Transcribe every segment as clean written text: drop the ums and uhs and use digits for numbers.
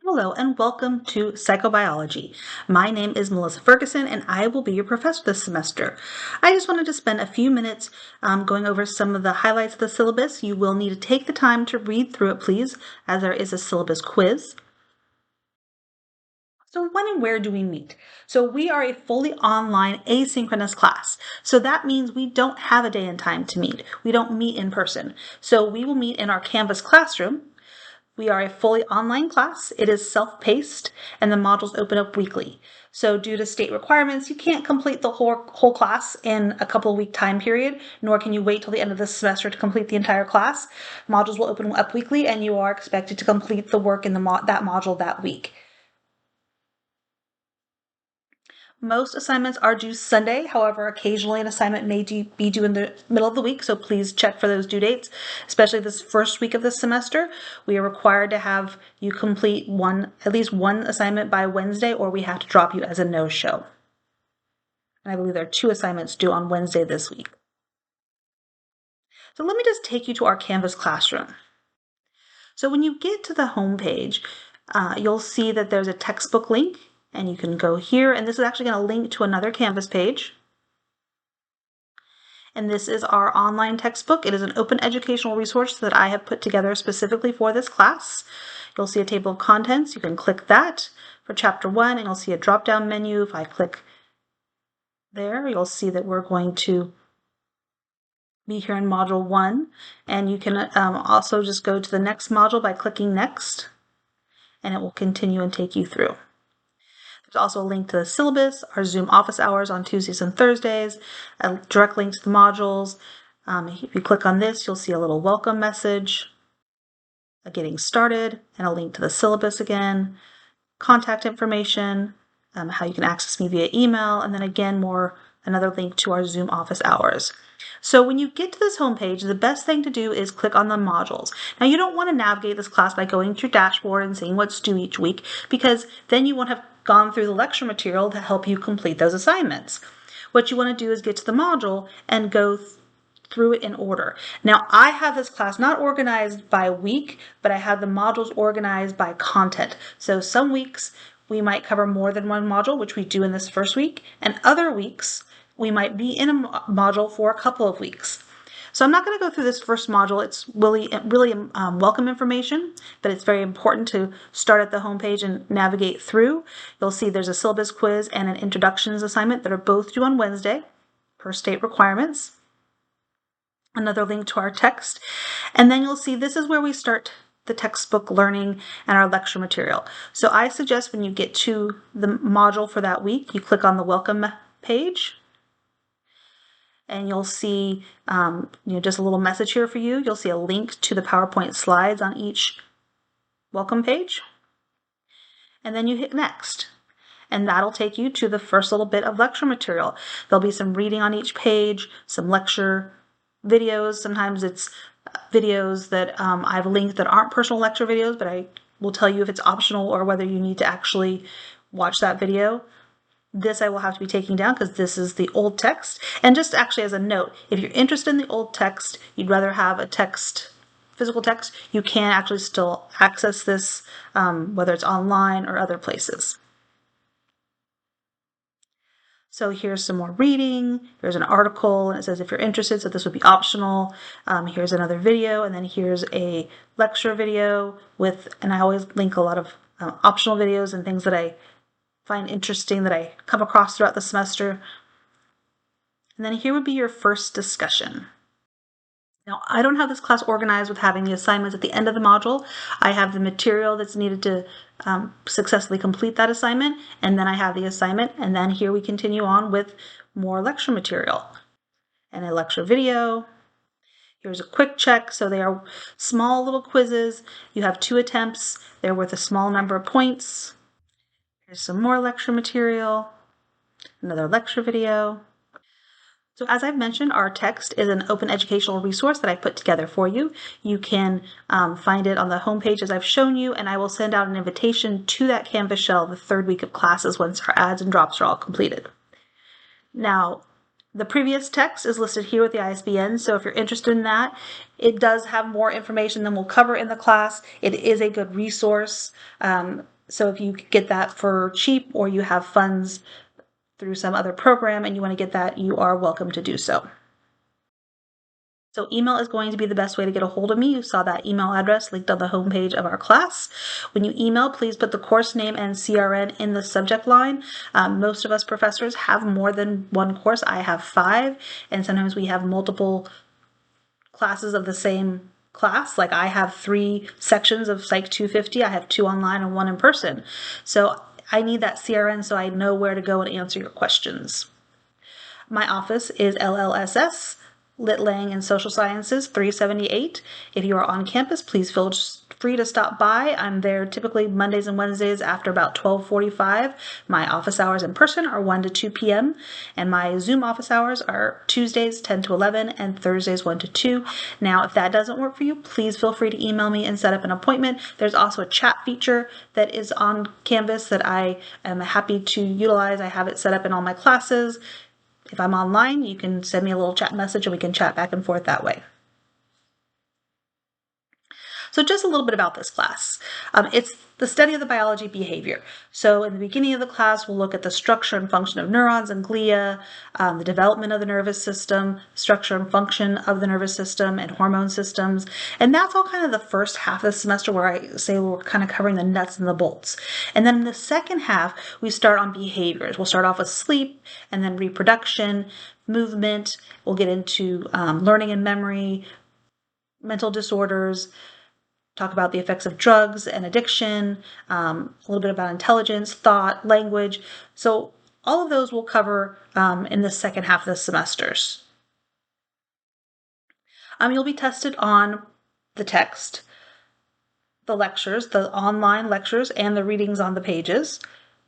Hello and welcome to Psychobiology. My name is Melissa Ferguson and I will be your professor this semester. I just wanted to spend a few minutes going over some of the highlights of the syllabus. You will need to take the time to read through it, please, as there is a syllabus quiz. So when and where do we meet? So we are a fully online asynchronous class. So that means we don't have a day and time to meet. We don't meet in person. So we will meet in our Canvas classroom. We are a fully online class. It is self-paced and the modules open up weekly. So due to state requirements, you can't complete the whole class in a couple of week time period, nor can you wait till the end of the semester to complete the entire class. Modules will open up weekly and you are expected to complete the work in that module that week. Most assignments are due Sunday. However, occasionally an assignment may be due in the middle of the week, so please check for those due dates. Especially this first week of the semester, we are required to have you complete at least one assignment by Wednesday, or we have to drop you as a no-show. And I believe there are 2 assignments due on Wednesday this week. So let me just take you to our Canvas classroom. So when you get to the home page, you'll see that there's a textbook link. And you can go here, and this is actually going to link to another Canvas page. And this is our online textbook. It is an open educational resource that I have put together specifically for this class. You'll see a table of contents. You can click that for chapter 1, and you'll see a drop-down menu. If I click there, you'll see that we're going to be here in module 1. And you can also just go to the next module by clicking next, and it will continue and take you through. There's also a link to the syllabus, our Zoom office hours on Tuesdays and Thursdays, a direct link to the modules. If you click on this, you'll see a little welcome message, a getting started, and a link to the syllabus again, contact information, how you can access me via email, and then again, another link to our Zoom office hours. So when you get to this homepage, the best thing to do is click on the modules. Now you don't want to navigate this class by going to your dashboard and seeing what's due each week, because then you won't have gone through the lecture material to help you complete those assignments. What you want to do is get to the module and go through it in order. Now I have this class not organized by week, but I have the modules organized by content. So some weeks we might cover more than one module, which we do in this first week, and other weeks we might be in a module for a couple of weeks. So I'm not going to go through this first module. It's really welcome information, but it's very important to start at the homepage and navigate through. You'll see there's a syllabus quiz and an introductions assignment that are both due on Wednesday per state requirements. Another link to our text. And then you'll see this is where we start the textbook learning and our lecture material. So I suggest when you get to the module for that week, you click on the welcome page. And you'll see just a little message here for you. You'll see a link to the PowerPoint slides on each welcome page. And then you hit next. And that'll take you to the first little bit of lecture material. There'll be some reading on each page, some lecture videos. Sometimes it's videos that I've linked that aren't personal lecture videos, but I will tell you if it's optional or whether you need to actually watch that video. This I will have to be taking down because this is the old text. And just actually as a note, if you're interested in the old text, you'd rather have a physical text, you can actually still access this, whether it's online or other places. So here's some more reading. There's an article, and it says if you're interested, so this would be optional. Here's another video, and then here's a lecture video and I always link a lot of optional videos and things that I find interesting that I come across throughout the semester. And then here would be your first discussion. Now, I don't have this class organized with having the assignments at the end of the module. I have the material that's needed to successfully complete that assignment, and then I have the assignment, and then here we continue on with more lecture material and a lecture video. Here's a quick check. So they are small little quizzes. You have 2 attempts. They're worth a small number of points. Here's some more lecture material, another lecture video. So as I've mentioned, our text is an open educational resource that I put together for you. You can find it on the homepage as I've shown you, and I will send out an invitation to that Canvas shell the 3rd week of classes once our adds and drops are all completed. Now, The previous text is listed here with the ISBN, so if you're interested in that, it does have more information than we'll cover in the class. It is a good resource. So if you get that for cheap or you have funds through some other program and you want to get that, you are welcome to do so. So email is going to be the best way to get a hold of me. You saw that email address linked on the homepage of our class. When you email, please put the course name and CRN in the subject line. Most of us professors have more than one course. I have 5, and sometimes we have multiple classes of the same class. Like I have 3 sections of Psych 250. I have 2 online and 1 in person. So I need that CRN so I know where to go and answer your questions. My office is LLSS, Lit Lang and Social Sciences, 378. If you are on campus, please feel free to stop by. I'm there typically Mondays and Wednesdays after about 12:45. My office hours in person are 1 to 2 p.m. and my Zoom office hours are Tuesdays 10 to 11 and Thursdays 1 to 2. Now, if that doesn't work for you, please feel free to email me and set up an appointment. There's also a chat feature that is on Canvas that I am happy to utilize. I have it set up in all my classes. If I'm online, you can send me a little chat message and we can chat back and forth that way. So just a little bit about this class. It's the study of the biology of behavior. So in the beginning of the class, we'll look at the structure and function of neurons and glia, the development of the nervous system, structure and function of the nervous system and hormone systems. And that's all kind of the first half of the semester where I say we're kind of covering the nuts and the bolts. And then in the second half, we start on behaviors. We'll start off with sleep and then reproduction, movement. We'll get into learning and memory, mental disorders, talk about the effects of drugs and addiction, a little bit about intelligence, thought, language. So all of those we'll cover in the second half of the semesters. You'll be tested on the text, the lectures, the online lectures, and the readings on the pages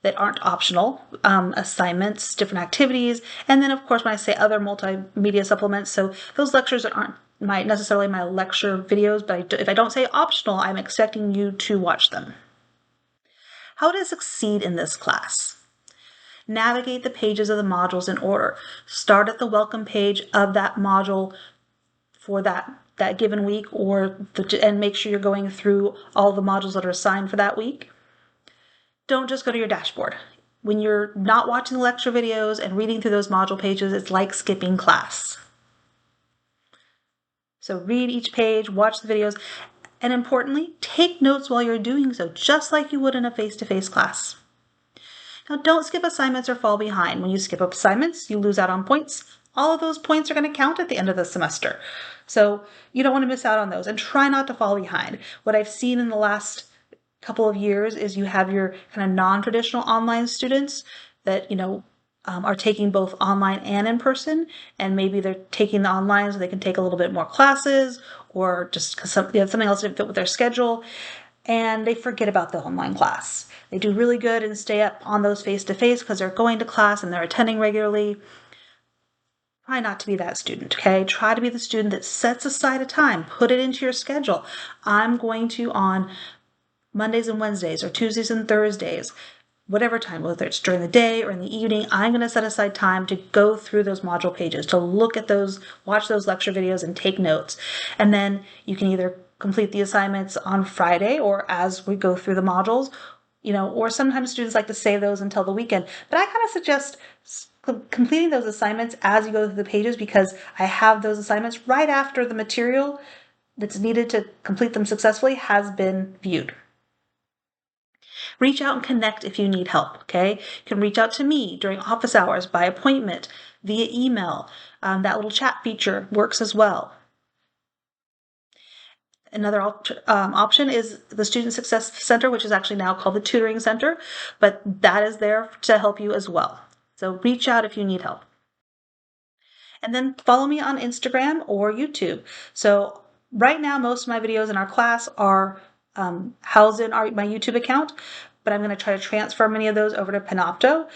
that aren't optional, assignments, different activities, and then of course when I say other multimedia supplements, so those lectures that aren't necessarily my lecture videos, but if I don't say optional, I'm expecting you to watch them. How to succeed in this class. Navigate the pages of the modules in order. Start at the welcome page of that module for that given week, and make sure you're going through all the modules that are assigned for that week. Don't just go to your dashboard. When you're not watching the lecture videos and reading through those module pages, it's like skipping class. So read each page, watch the videos, and importantly, take notes while you're doing so, just like you would in a face-to-face class. Now, don't skip assignments or fall behind. When you skip up assignments, you lose out on points. All of those points are going to count at the end of the semester. So you don't want to miss out on those, and try not to fall behind. What I've seen in the last couple of years is you have your kind of non-traditional online students that, are taking both online and in person, and maybe they're taking the online so they can take a little bit more classes, or just because something else didn't fit with their schedule, and they forget about the online class. They do really good and stay up on those face-to-face because they're going to class and they're attending regularly. Try not to be that student, okay? Try to be the student that sets aside a time, put it into your schedule. I'm going to, on Mondays and Wednesdays or Tuesdays and Thursdays, whatever time, whether it's during the day or in the evening, I'm going to set aside time to go through those module pages, to look at those, watch those lecture videos and take notes. And then you can either complete the assignments on Friday or as we go through the modules, or sometimes students like to save those until the weekend. But I kind of suggest completing those assignments as you go through the pages, because I have those assignments right after the material that's needed to complete them successfully has been viewed. Reach out and connect if you need help, okay? You can reach out to me during office hours, by appointment, via email. That little chat feature works as well. Another option is the Student Success Center, which is actually now called the Tutoring Center, but that is there to help you as well. So reach out if you need help. And then follow me on Instagram or YouTube. So right now, most of my videos in our class are housed in my YouTube account, but I'm going to try to transfer many of those over to Panopto.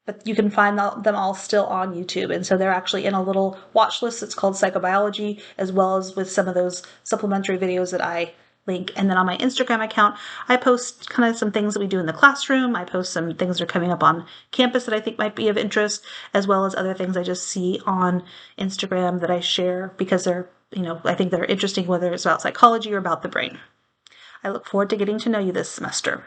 But you can find them all still on YouTube. And so they're actually in a little watch list that's called Psychobiology, as well as with some of those supplementary videos that I link. And then on my Instagram account, I post kind of some things that we do in the classroom. I post some things that are coming up on campus that I think might be of interest, as well as other things I just see on Instagram that I share because they're, I think they're interesting, whether it's about psychology or about the brain. I look forward to getting to know you this semester.